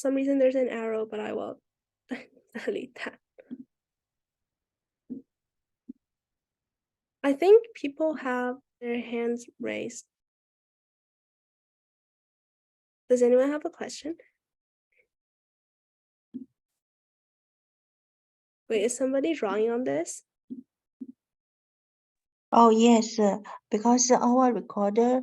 some reason there's an arrow, but I will delete that. I think people have their hands raised. Does anyone have a question? Wait, is somebody drawing on this? Oh, yes, because our recorder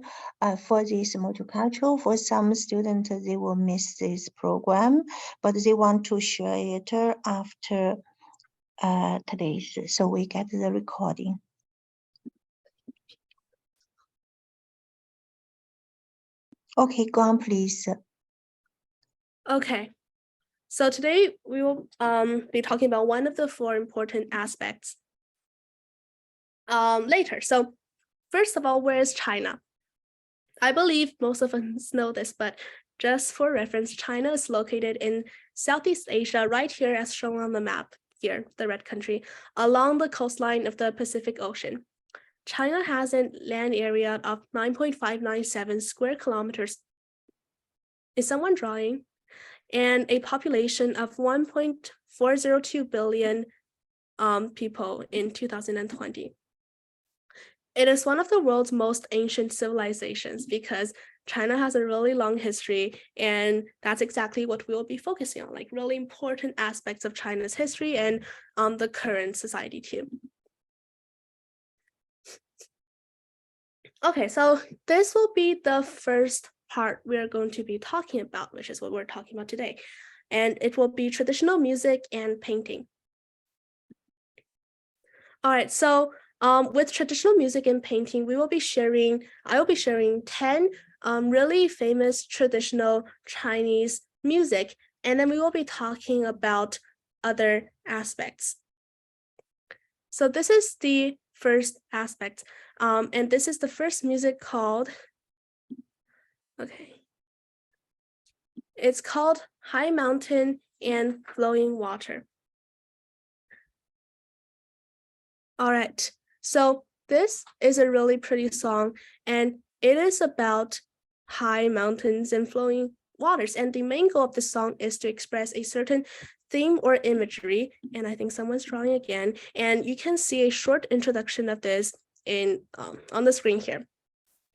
for this multicultural, for some students, they will miss this program, but they want to share it after today's, so we get the recording. Okay, go on, please. Okay. So today we will be talking about one of the 4 important aspects later. So first of all, where is China? I believe most of us know this, but just for reference, China is located in Southeast Asia, right here as shown on the map here, the red country, along the coastline of the Pacific Ocean. China has a land area of 9.597 square kilometers. Is someone drawing? And a population of 1.402 billion people in 2020. It is one of the world's most ancient civilizations because China has a really long history, and that's exactly what we will be focusing on, like really important aspects of China's history and the current society too. Okay, so this will be the first part we're going to be talking about, which is what we're talking about today. And it will be traditional music and painting. All right, so with traditional music and painting, I will be sharing 10 really famous traditional Chinese music, and then we will be talking about other aspects. So this is the first aspect, and this is the first music called, it's called High Mountain and Flowing Water. All right, so this is a really pretty song, and it is about high mountains and flowing waters. And the main goal of the song is to express a certain theme or imagery. And I think someone's drawing again. And you can see a short introduction of this in on the screen here.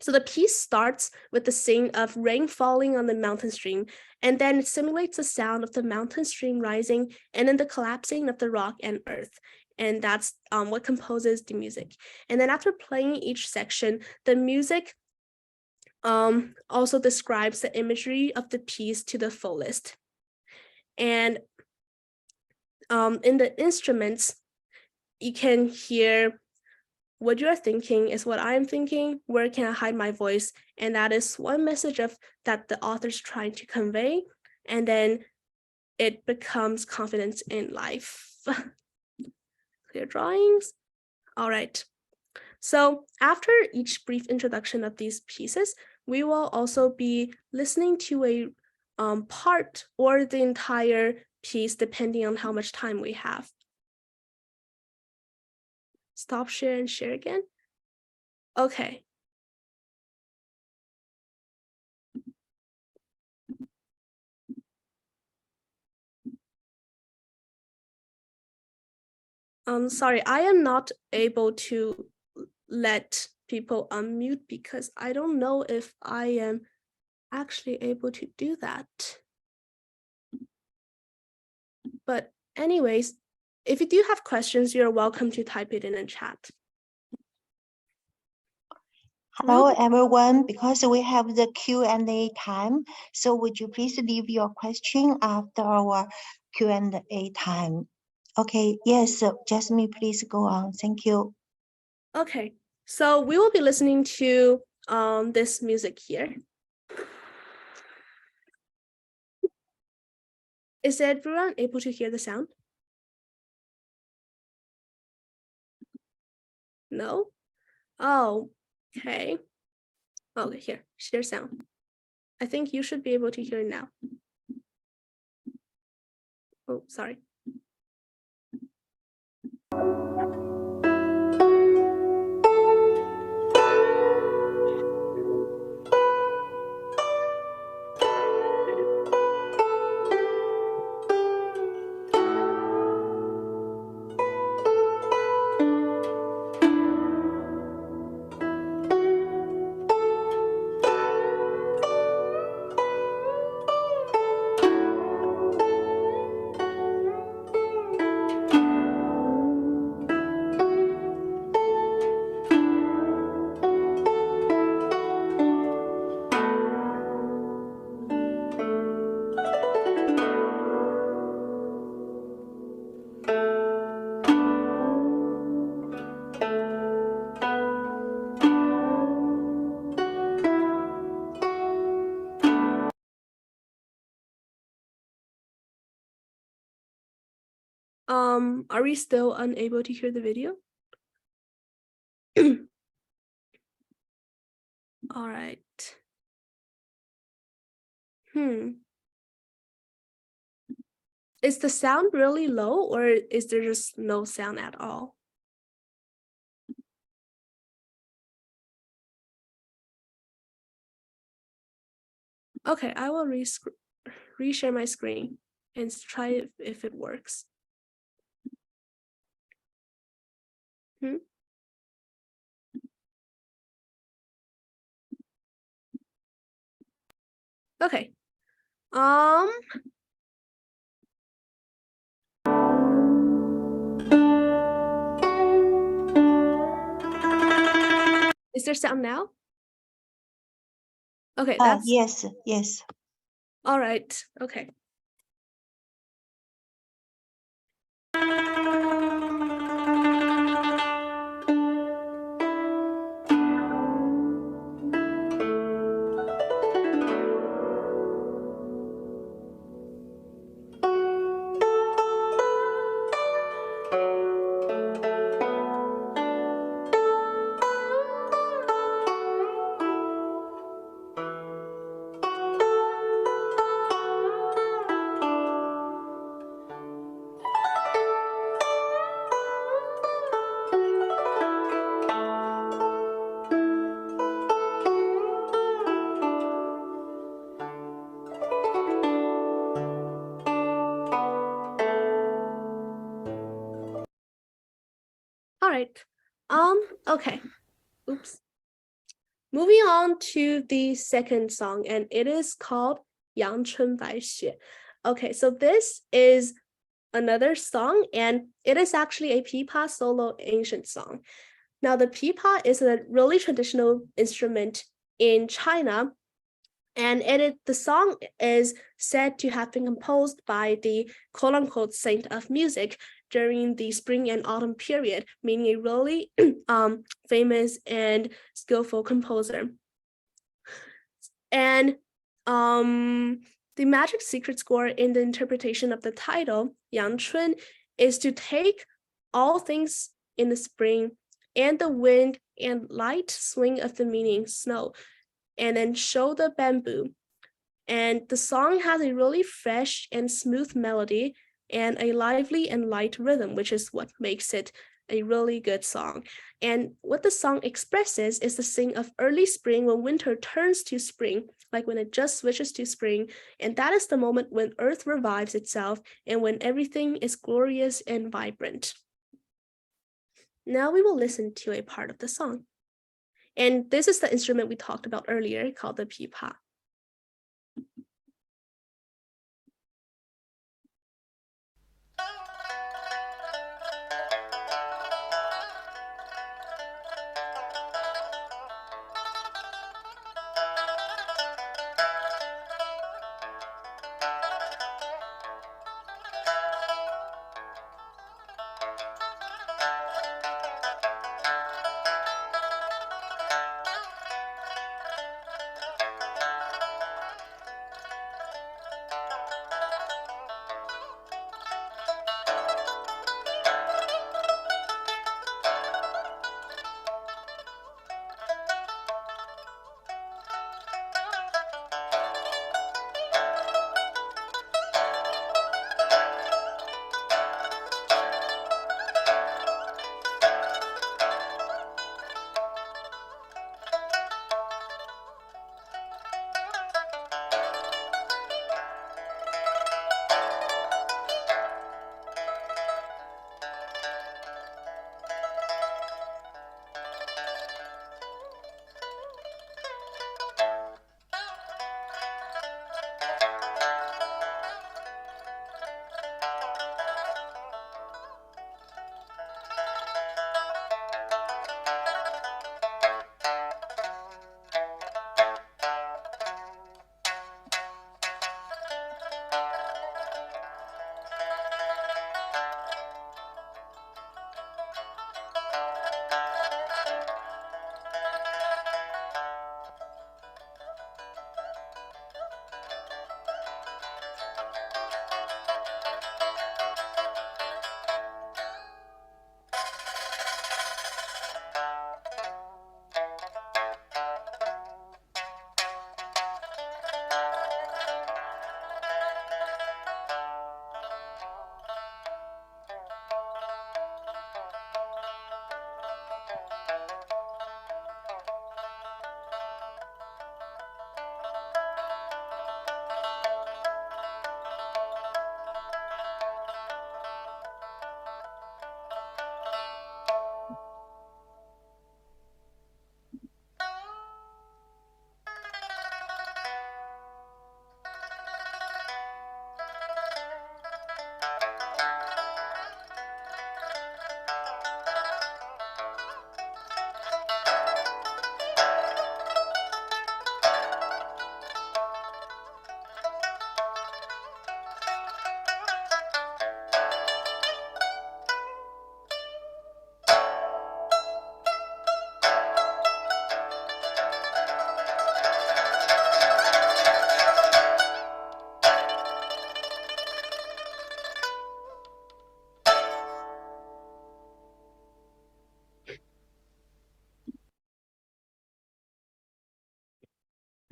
So the piece starts with the scene of rain falling on the mountain stream, and then it simulates the sound of the mountain stream rising and then the collapsing of the rock and earth. And that's what composes the music. And then after playing each section, the music also describes the imagery of the piece to the fullest. And in the instruments, you can hear what you're thinking is what I'm thinking. Where can I hide my voice? And that is one message that the author's trying to convey. And then it becomes confidence in life. Clear drawings. All right. So after each brief introduction of these pieces, we will also be listening to a part or the entire piece, depending on how much time we have. Stop share and share again. Okay. Sorry, I am not able to let people unmute because I don't know if I am actually able to do that. But anyways, if you do have questions, you're welcome to type it in the chat. Hello, everyone. Because we have the Q&A time, so would you please leave your question after our Q&A time? Okay, yes, Jasmine, please go on. Thank you. Okay, so we will be listening to this music here. Is everyone able to hear the sound? No? Oh, okay. Okay, here, share sound. I think you should be able to hear it now. Oh, sorry. Are we still unable to hear the video? All right. Is the sound really low, or is there just no sound at all? Okay, I will reshare my screen and try if it works. Okay. Is there sound now? Okay, that's yes. all right. Okay. All right. Okay. Oops. Moving on to the second song, and it is called jan1 xue. Okay, so this is another song, and it is actually a pipa solo ancient song. Now, the pipa is a really traditional instrument in China, and the song is said to have been composed by the quote-unquote saint of music during the spring and autumn period, meaning a really famous and skillful composer. And the magic secret score in the interpretation of the title, jan1, is to take all things in the spring and the wind and light swing of the meaning snow, and then show the bamboo. And the song has a really fresh and smooth melody and a lively and light rhythm, which is what makes it a really good song. And what the song expresses is the scene of early spring when winter turns to spring, like when it just switches to spring. And that is the moment when Earth revives itself and when everything is glorious and vibrant. Now we will listen to a part of the song. And this is the instrument we talked about earlier called the pipa.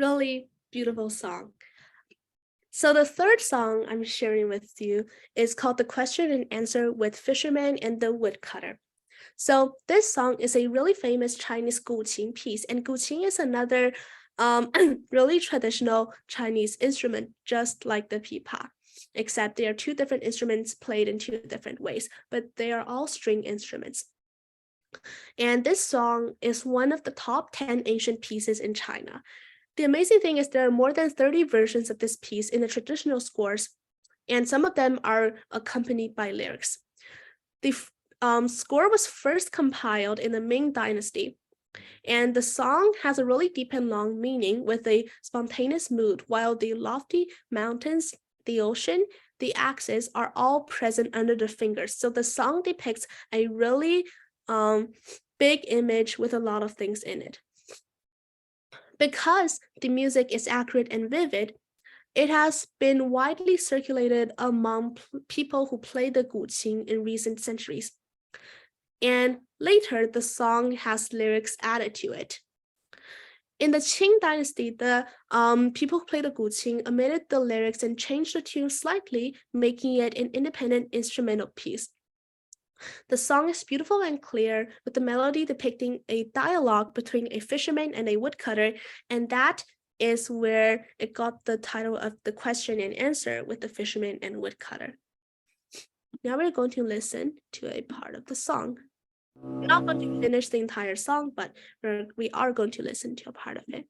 Really beautiful song. So the third song I'm sharing with you is called The Question and Answer with Fisherman and the Woodcutter. So this song is a really famous Chinese guqin piece, and guqin is another really traditional Chinese instrument, just like the pipa, except they are two different instruments played in two different ways, but they are all string instruments. And this song is one of the top 10 ancient pieces in China. The amazing thing is there are more than 30 versions of this piece in the traditional scores, and some of them are accompanied by lyrics. The score was first compiled in the Ming Dynasty, and the song has a really deep and long meaning with a spontaneous mood, while the lofty mountains, the ocean, the axes are all present under the fingers. So the song depicts a really big image with a lot of things in it. Because the music is accurate and vivid, it has been widely circulated among people who play the guqin in recent centuries. And later, the song has lyrics added to it. In the Qing dynasty, the people who played the guqin omitted the lyrics and changed the tune slightly, making it an independent instrumental piece. The song is beautiful and clear, with the melody depicting a dialogue between a fisherman and a woodcutter, and that is where it got the title of The Question and Answer with the Fisherman and Woodcutter. Now we're going to listen to a part of the song. We're not going to finish the entire song, but we are going to listen to a part of it.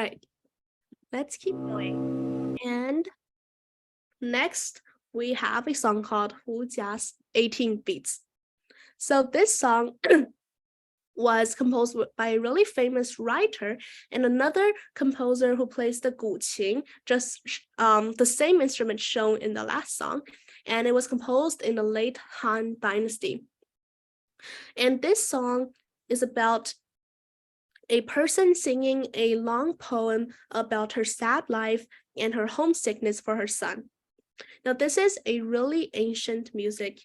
right, let's keep going. And next, we have a song called Gssya's 18 Beats. So this song was composed by a really famous writer and another composer who plays the guqin, just the same instrument shown in the last song. And it was composed in the late Han Dynasty. And this song is about a person singing a long poem about her sad life and her homesickness for her son. Now, this is a really ancient music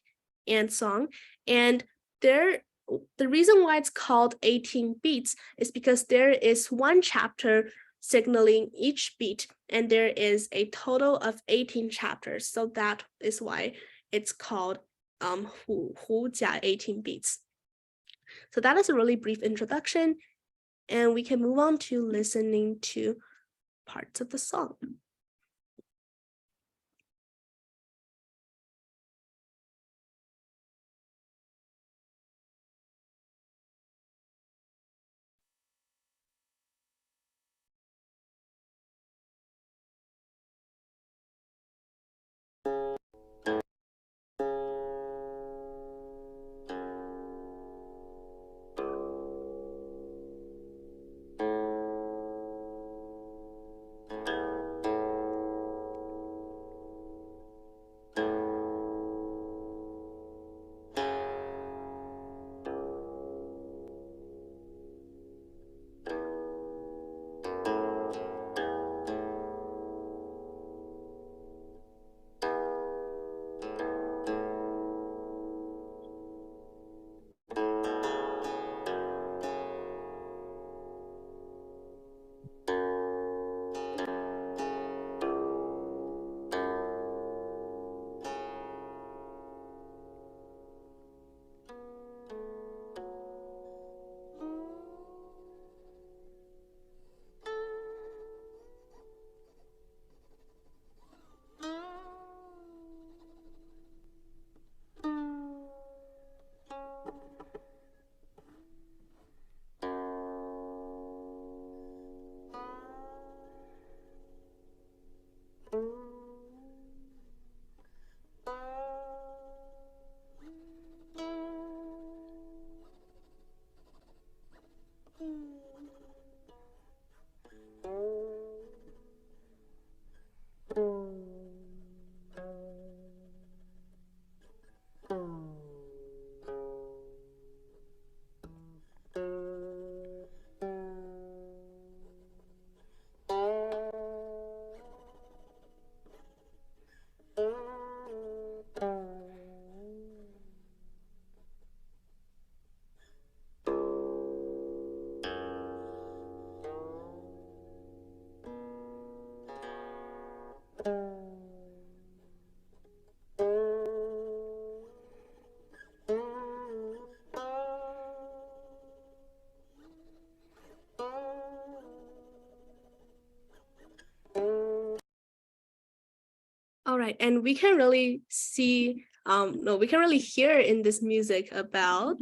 and song, and the reason why it's called 18 beats is because there is one chapter signaling each beat, and there is a total of 18 chapters. So that is why it's called Gssya 18 beats. So that is a really brief introduction, and we can move on to listening to parts of the song. All right, and we can really see, we can really hear in this music about,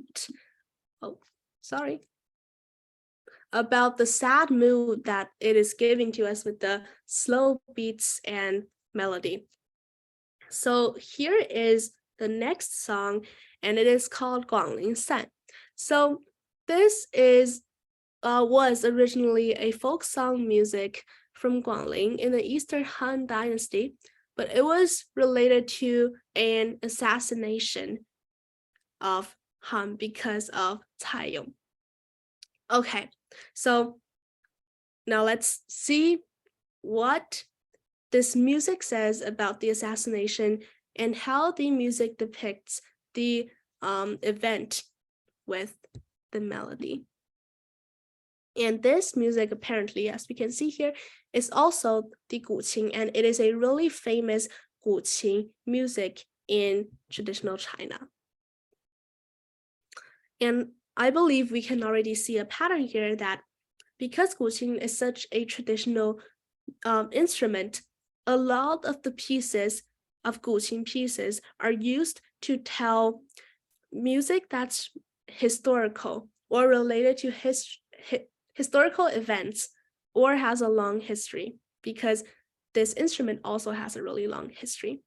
about the sad mood that it is giving to us with the slow beats and melody. So here is the next song, and it is called Guangling San. So this was originally a folk song music from Guangling in the Eastern Han Dynasty, but it was related to an assassination of Han because of Cai Yong. Okay, so now let's see what this music says about the assassination and how the music depicts the event with the melody. And this music, apparently, as we can see here, is also the guqin, and it is a really famous guqin music in traditional China. And I believe we can already see a pattern here that because guqin is such a traditional instrument, a lot of the pieces of guqin pieces are used to tell music that's historical or related to historical events or has a long history, because this instrument also has a really long history.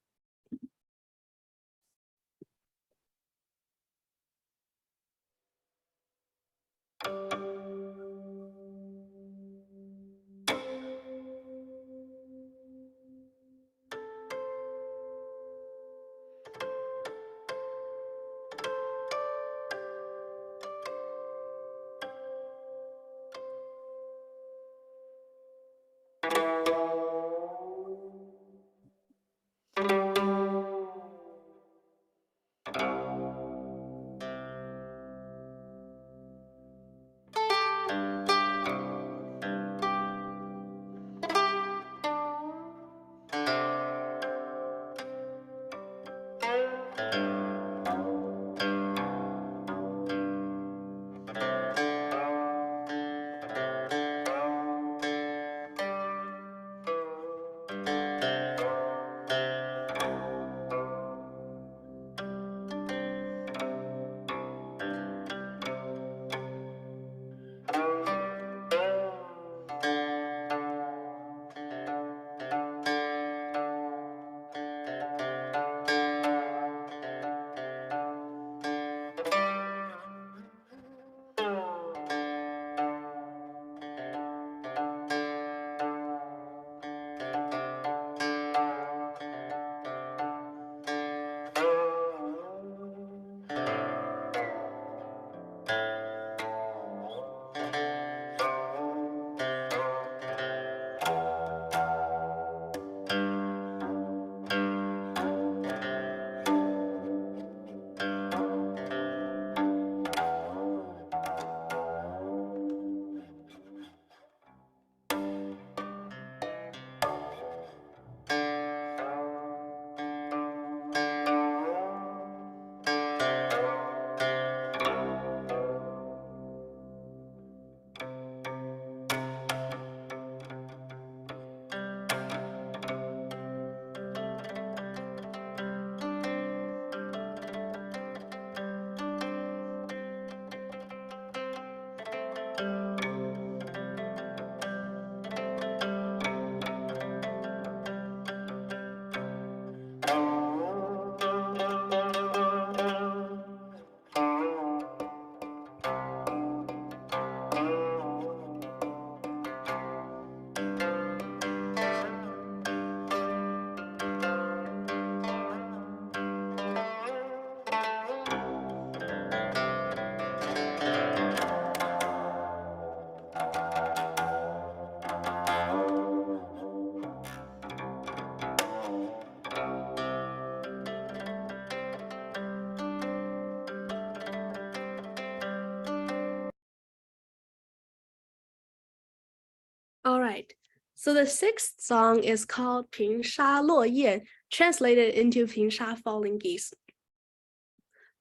All right, so the sixth song is called 平沙落雁, translated into 平沙 falling geese.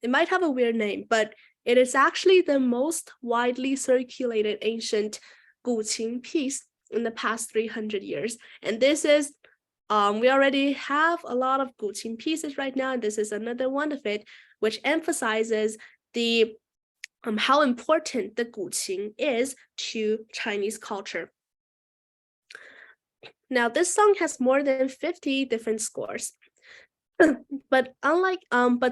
It might have a weird name, but it is actually the most widely circulated ancient guqin piece in the past 300 years. And this is, we already have a lot of guqin pieces right now, and this is another one of it, which emphasizes the how important the guqin is to Chinese culture. Now, this song has more than 50 different scores. But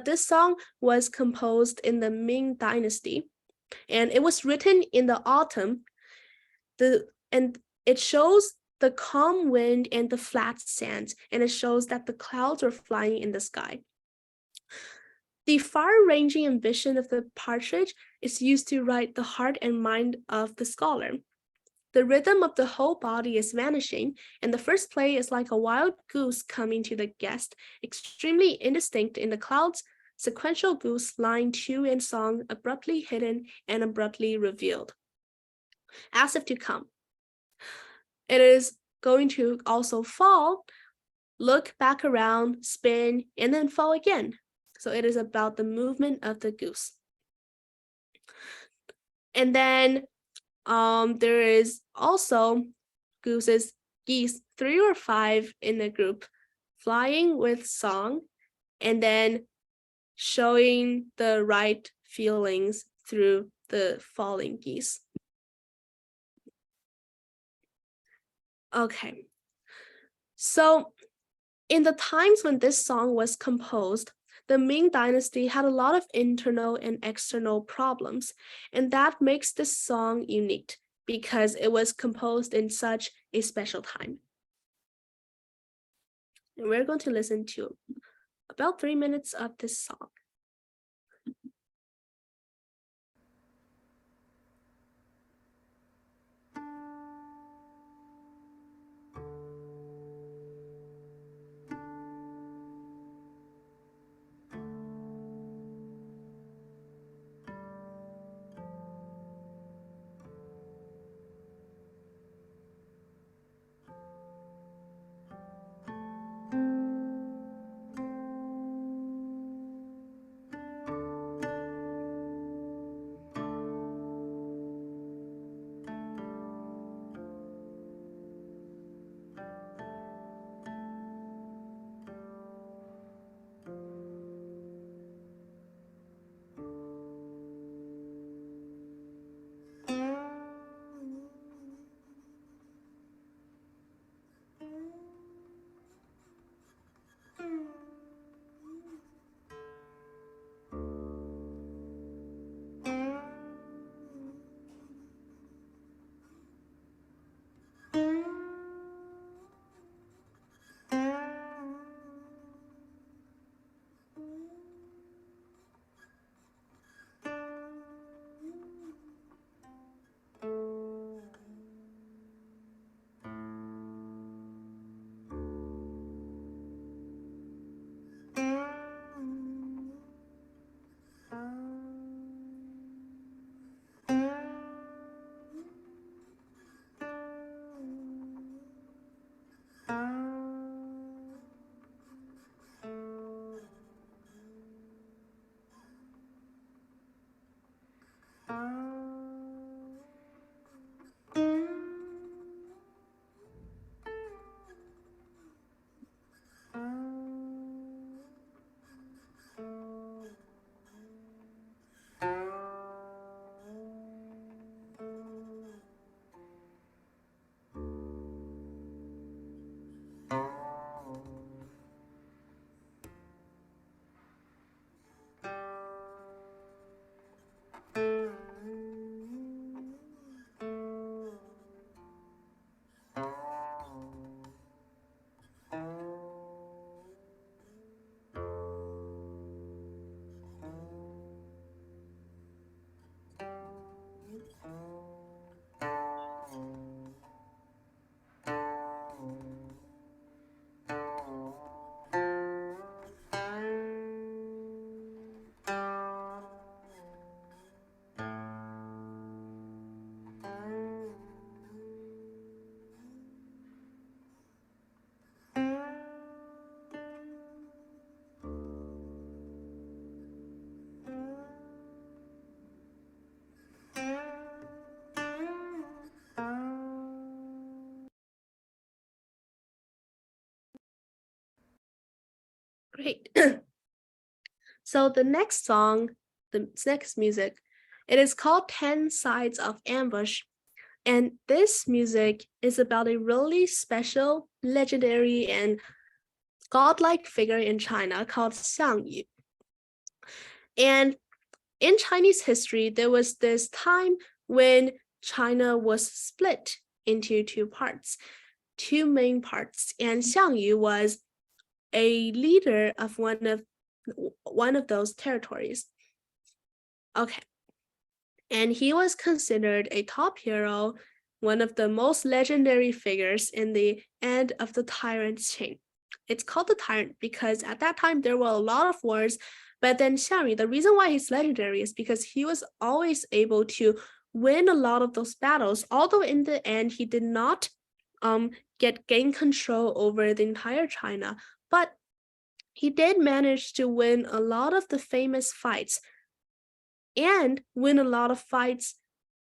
this song was composed in the Ming Dynasty, and it was written in the autumn. And it shows the calm wind and the flat sands, and it shows that the clouds are flying in the sky. The far-ranging ambition of the partridge is used to write the heart and mind of the scholar. The rhythm of the whole body is vanishing, and the first play is like a wild goose coming to the guest, extremely indistinct in the clouds, sequential goose line 2 in song, abruptly hidden and abruptly revealed, as if to come. It is going to also fall, look back around, spin, and then fall again. So it is about the movement of the goose. And then there is also geese 3 or 5 in a group, flying with song, and then showing the right feelings through the falling geese. Okay. So in the times when this song was composed, the Ming Dynasty had a lot of internal and external problems, and that makes this song unique because it was composed in such a special time. And we're going to listen to about 3 minutes of this song. Great. So the next song, the next music, it is called 10 Sides of Ambush. And this music is about a really special, legendary, and godlike figure in China called Xiangyu. And in Chinese history, there was this time when China was split into two parts, two main parts, and Xiangyu was a leader of one of those territories. Okay. And he was considered a top hero, one of the most legendary figures in the end of the tyrant's chain. It's called the tyrant because at that time there were a lot of wars, but then Xiangyu, the reason why he's legendary is because he was always able to win a lot of those battles, although in the end he did not gain control over the entire China, but he did manage to win a lot of the famous fights and win a lot of fights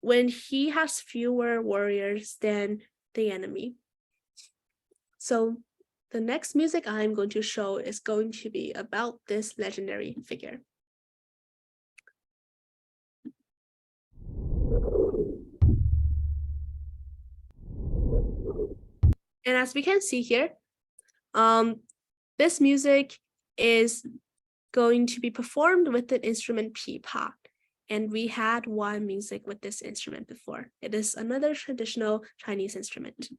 when he has fewer warriors than the enemy. So the next music I'm going to show is going to be about this legendary figure. And as we can see here, this music is going to be performed with the instrument pipa. And we had one music with this instrument before. It is another traditional Chinese instrument.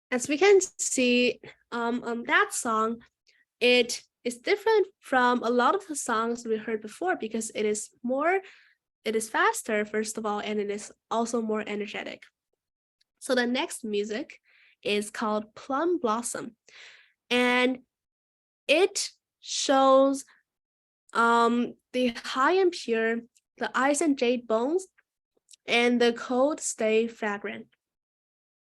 As we can see on that song, it is different from a lot of the songs we heard before because it is faster, first of all, and it is also more energetic. So the next music is called Plum Blossom, and it shows the high and pure, the ice and jade bones, and the cold stay fragrant.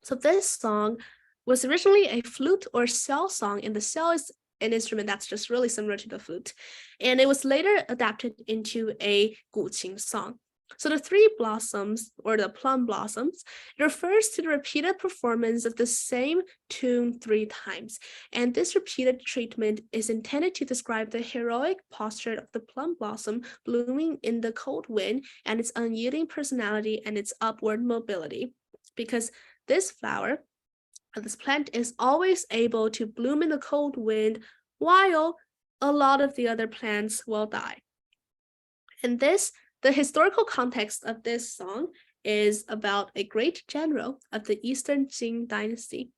So this song was originally a flute or cell song, and the cell is an instrument that's just really similar to the flute. And it was later adapted into a guqin song. So the three blossoms, or the plum blossoms, refers to the repeated performance of the same tune 3 times. And this repeated treatment is intended to describe the heroic posture of the plum blossom blooming in the cold wind and its unyielding personality and its upward mobility. Because this flower, this plant, is always able to bloom in the cold wind while a lot of the other plants will die. And the historical context of this song is about a great general of the Eastern Qing dynasty.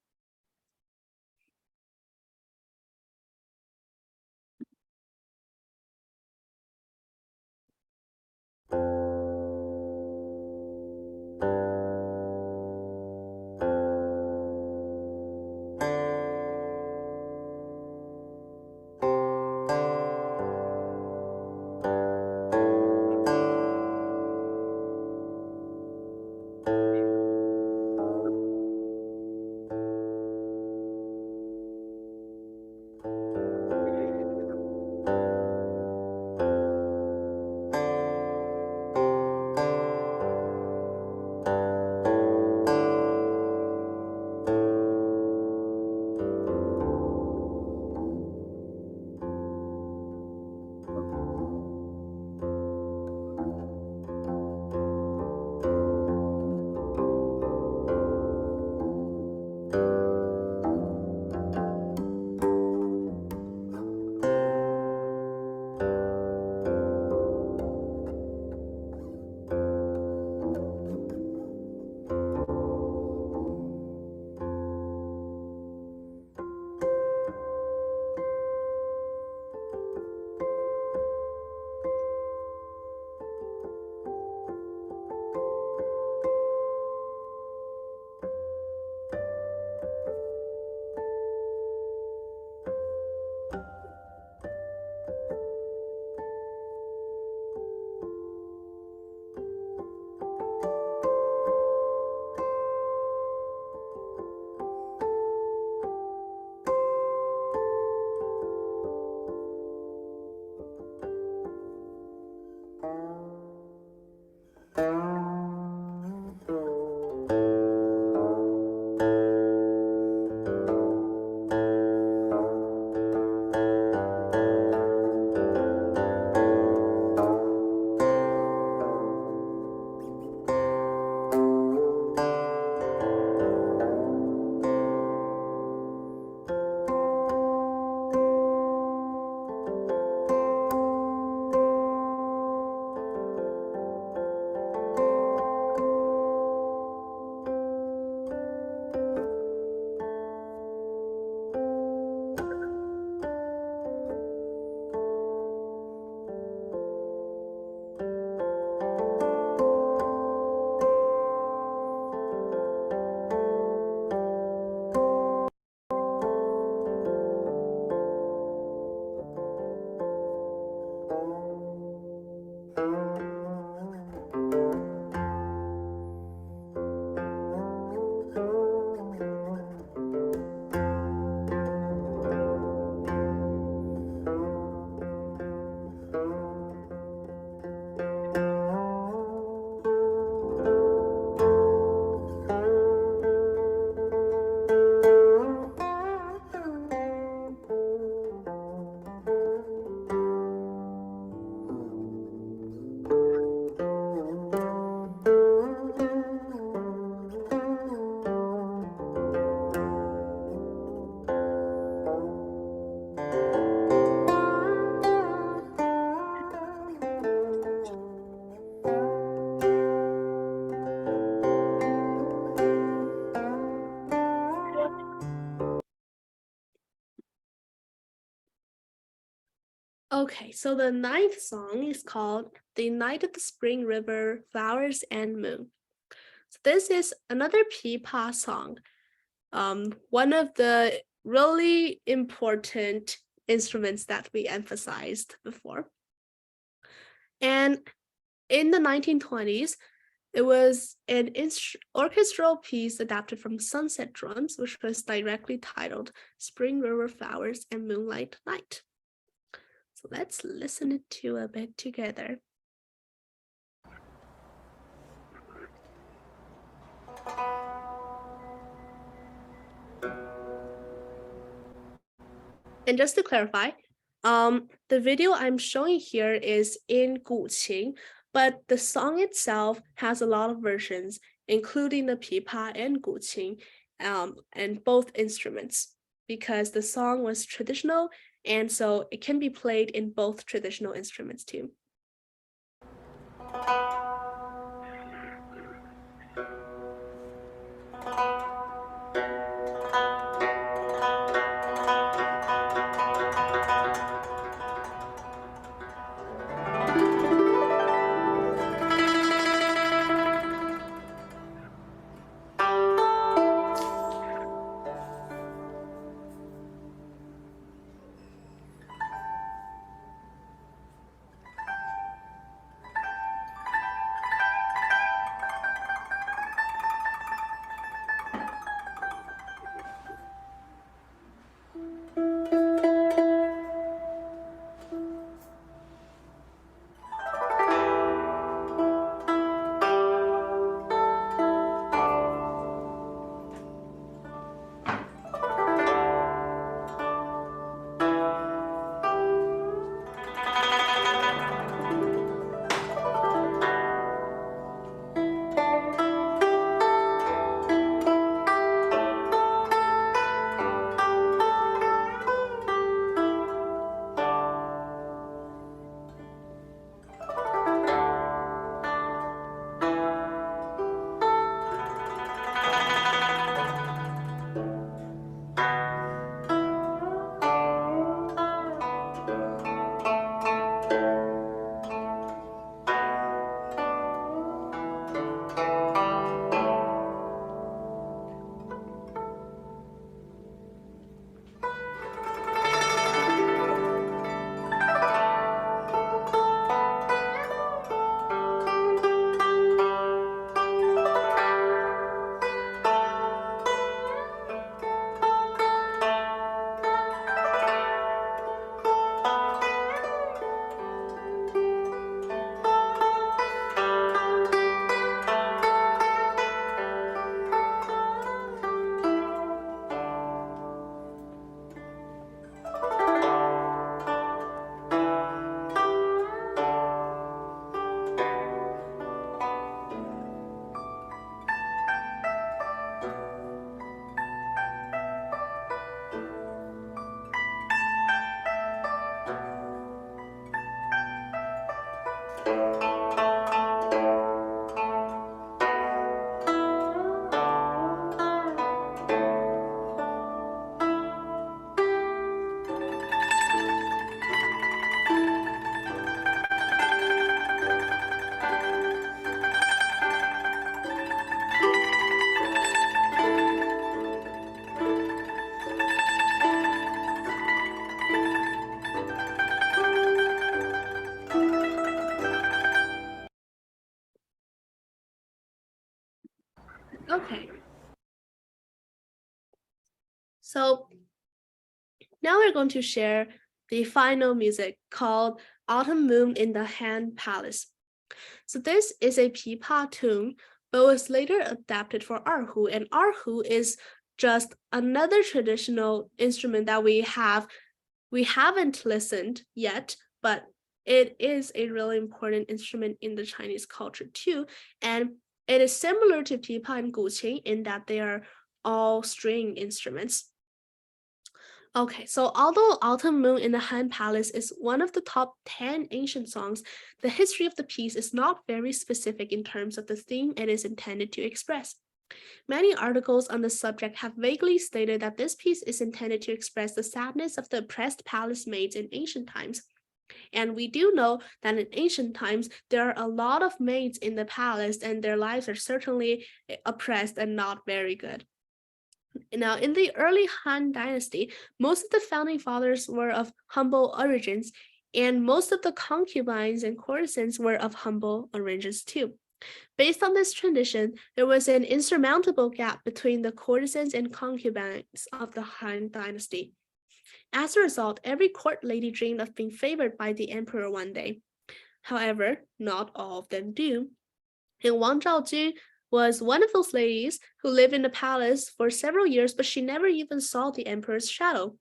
Okay, so the 9th song is called The Night of the Spring River, Flowers and Moon. So this is another pipa song. One of the really important instruments that we emphasized before. And in the 1920s, it was an orchestral piece adapted from Sunset Drums, which was directly titled Spring River Flowers and Moonlight Night. So let's listen to a bit together. And just to clarify, the video I'm showing here is in Guqing, but the song itself has a lot of versions, including the pipa and Guqing, and both instruments, because the song was traditional, and so it can be played in both traditional instruments too. Okay. So now we're going to share the final music called Autumn Moon in the Han Palace. So this is a pipa tune, but was later adapted for erhu, and erhu is just another traditional instrument that we haven't listened yet, but it is a really important instrument in the Chinese culture too, and it is similar to pipa and guqing in that they are all string instruments. Okay, so although Autumn Moon in the Han Palace is one of the top 10 ancient songs, the history of the piece is not very specific in terms of the theme it is intended to express. Many articles on the subject have vaguely stated that this piece is intended to express the sadness of the oppressed palace maids in ancient times. And we do know that in ancient times, there are a lot of maids in the palace, and their lives are certainly oppressed and not very good. Now, in the early Han Dynasty, most of the founding fathers were of humble origins, and most of the concubines and courtesans were of humble origins too. Based on this tradition, there was an insurmountable gap between the courtesans and concubines of the Han Dynasty. As a result, every court lady dreamed of being favored by the emperor one day. However, not all of them do. And Wang Zhaojun was one of those ladies who lived in the palace for several years, but she never even saw the emperor's shadow.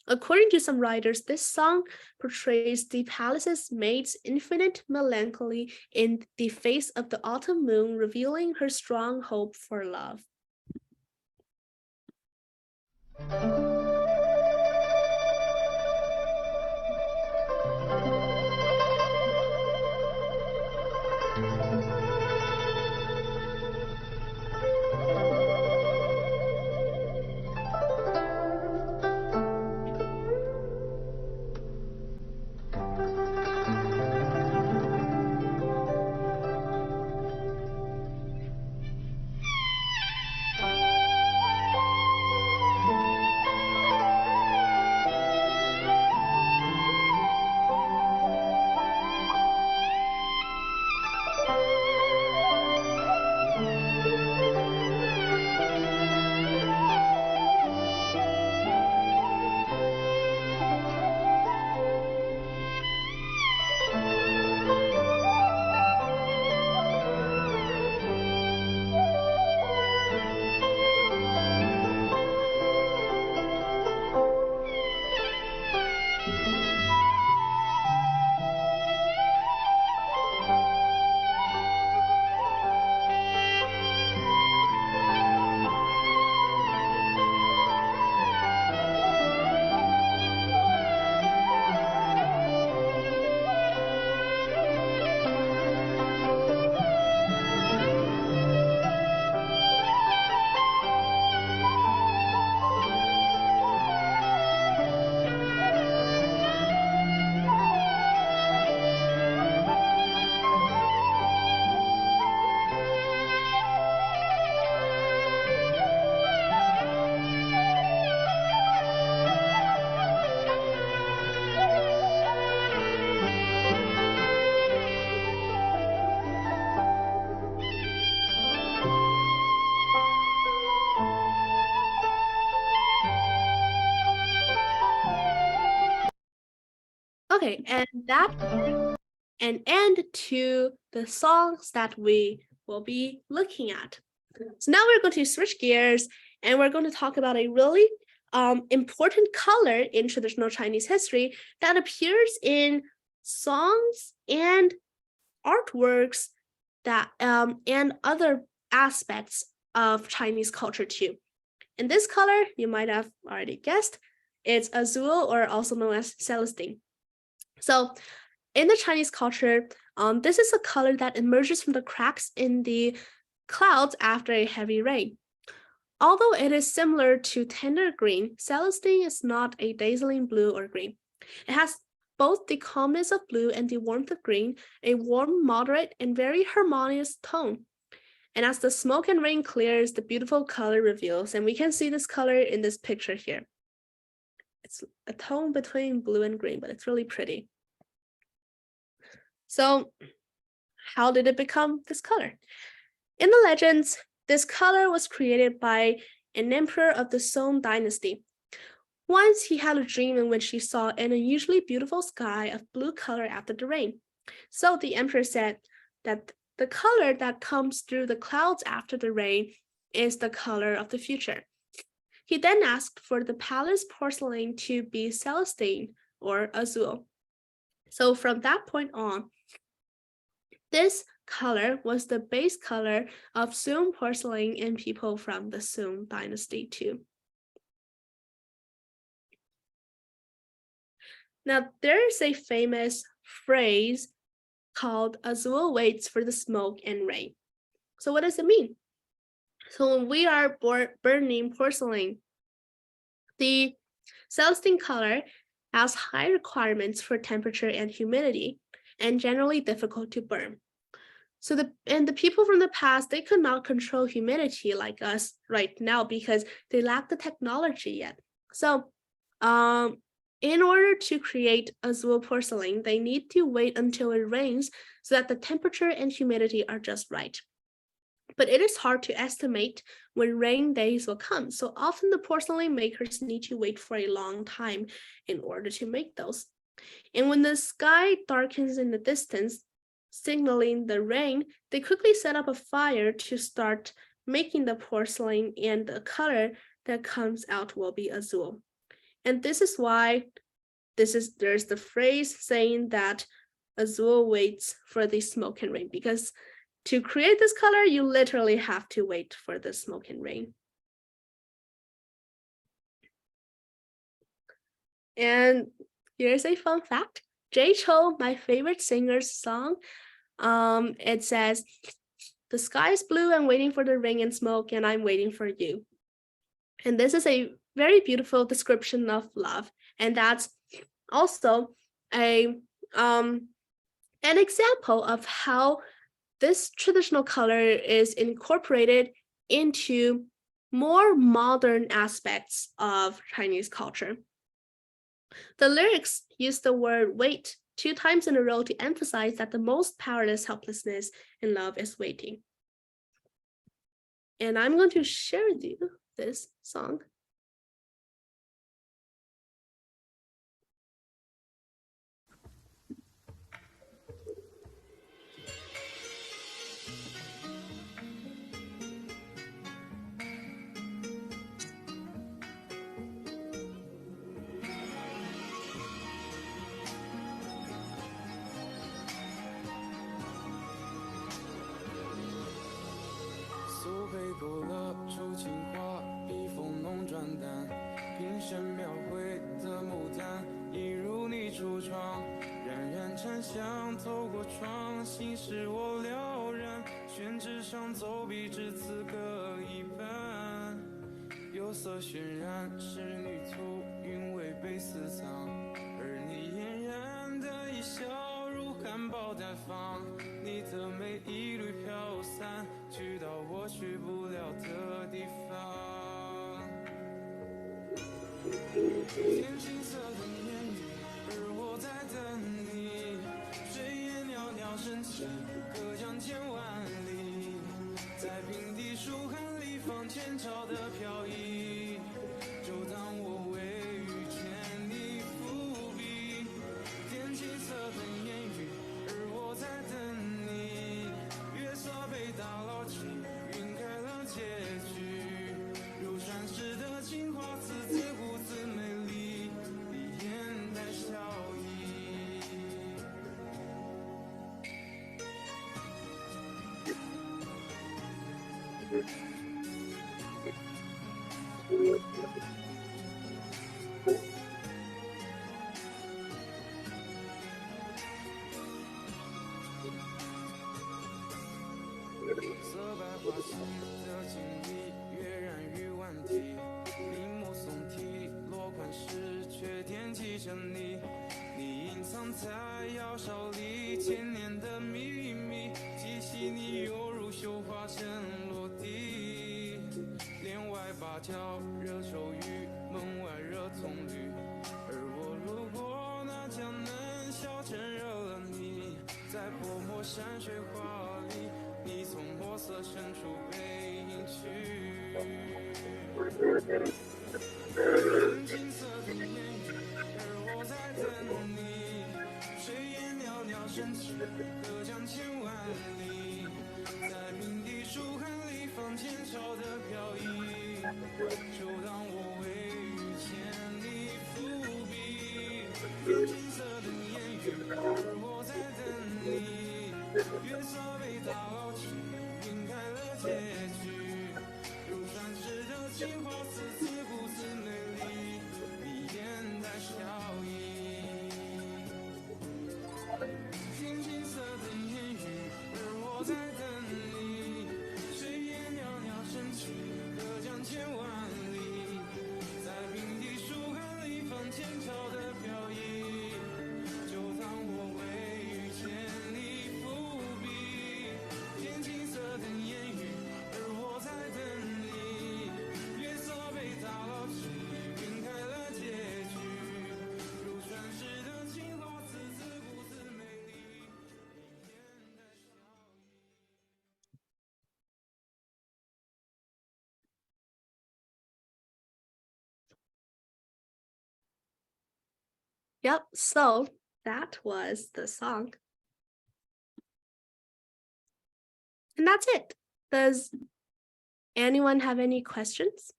According to some writers, this song portrays the palace's maid's infinite melancholy in the face of the autumn moon, revealing her strong hope for love. Okay, and that brings an end to the songs that we will be looking at. So now we're going to switch gears, and we're going to talk about a really important color in traditional Chinese history that appears in songs and artworks that and other aspects of Chinese culture too. And this color, you might have already guessed, it's azul, or also known as celestine. So in the Chinese culture, this is a color that emerges from the cracks in the clouds after a heavy rain. Although it is similar to tender green, celestine is not a dazzling blue or green. It has both the calmness of blue and the warmth of green, a warm, moderate, and very harmonious tone. And as the smoke and rain clears, the beautiful color reveals, and we can see this color in this picture here. It's a tone between blue and green, but it's really pretty. So how did it become this color? In the legends, this color was created by an emperor of the Song dynasty. Once he had a dream in which he saw an unusually beautiful sky of blue color after the rain. So the emperor said that the color that comes through the clouds after the rain is the color of the future. He then asked for the palace porcelain to be celestine, or azul. So from that point on, this color was the base color of Sung porcelain and people from the Sung dynasty too. Now, there is a famous phrase called azul waits for the smoke and rain. So what does it mean? So when we are burning porcelain, the celestine color has high requirements for temperature and humidity, and generally difficult to burn. So the people from the past, they could not control humidity like us right now because they lack the technology yet. So in order to create azul porcelain, they need to wait until it rains so that the temperature and humidity are just right. But it is hard to estimate when rain days will come. So often the porcelain makers need to wait for a long time in order to make those. And when the sky darkens in the distance, signaling the rain, they quickly set up a fire to start making the porcelain, and the color that comes out will be azul. And this is why there's the phrase saying that azul waits for the smoke and rain, because to create this color, you literally have to wait for the smoke and rain. And here's a fun fact. Jay Chou, my favorite singer's song, it says, "The sky is blue and waiting for the rain and smoke, and I'm waiting for you." And this is a very beautiful description of love. And that's also an example of how this traditional color is incorporated into more modern aspects of Chinese culture. The lyrics use the word wait 2 times in a row to emphasize that the most powerless helplessness in love is waiting. And I'm going to share with you this song.苏北勾勒出情话，笔锋浓转淡，平生描绘的牡丹，一如你橱窗，冉冉沉香透过窗，心事我了然，宣纸上走笔至此各一半，有色渲染仕女图，韵味被私藏，而你嫣然的一笑如含苞待放，你的美一缕飘散，去到我去不了的地方。天青色的烟雨，而我在等你。水烟袅袅升起，隔江千万里。在平地书痕里放前朝的飘逸，就当我未遇见你伏笔。天青色的烟雨，而我在等你。月色被打捞起，晕开了结局。如传世的情话，字字古字美丽，你眼带笑意。色白花心的经历，跃然于万体。铃木松体，落款时却惦记着你。你隐藏在窑烧里，千年的秘密，既细腻又如绣花针落地。帘外芭蕉惹骤雨，门外惹葱绿。而我路过那江南小镇，惹了你，在泼墨山水画里。你从墨色深处被隐去，天青色的烟雨，而我在等你。水烟袅袅升起，隔江千万里。在平地书痕里放前朝的飘逸，就当我未遇见你伏笔。天青色的烟雨，而我在等你。月色被打捞起，晕开了结局。如传世的情话，字字古字美丽，你眼带笑意。天青色的烟雨，而我在等你。水烟袅袅升起，隔江千万里。在平地书痕里放前朝的飘逸。Yep, so that was the song. And that's it. Does anyone have any questions?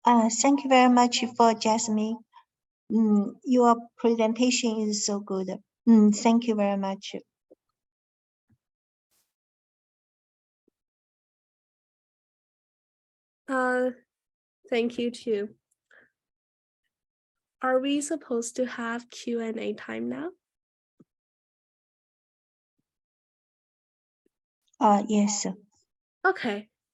Thank you very much for Jasmine. Your presentation is so good. Thank you very much. Thank you too. Are we supposed to have Q&A time now? Yes. Okay,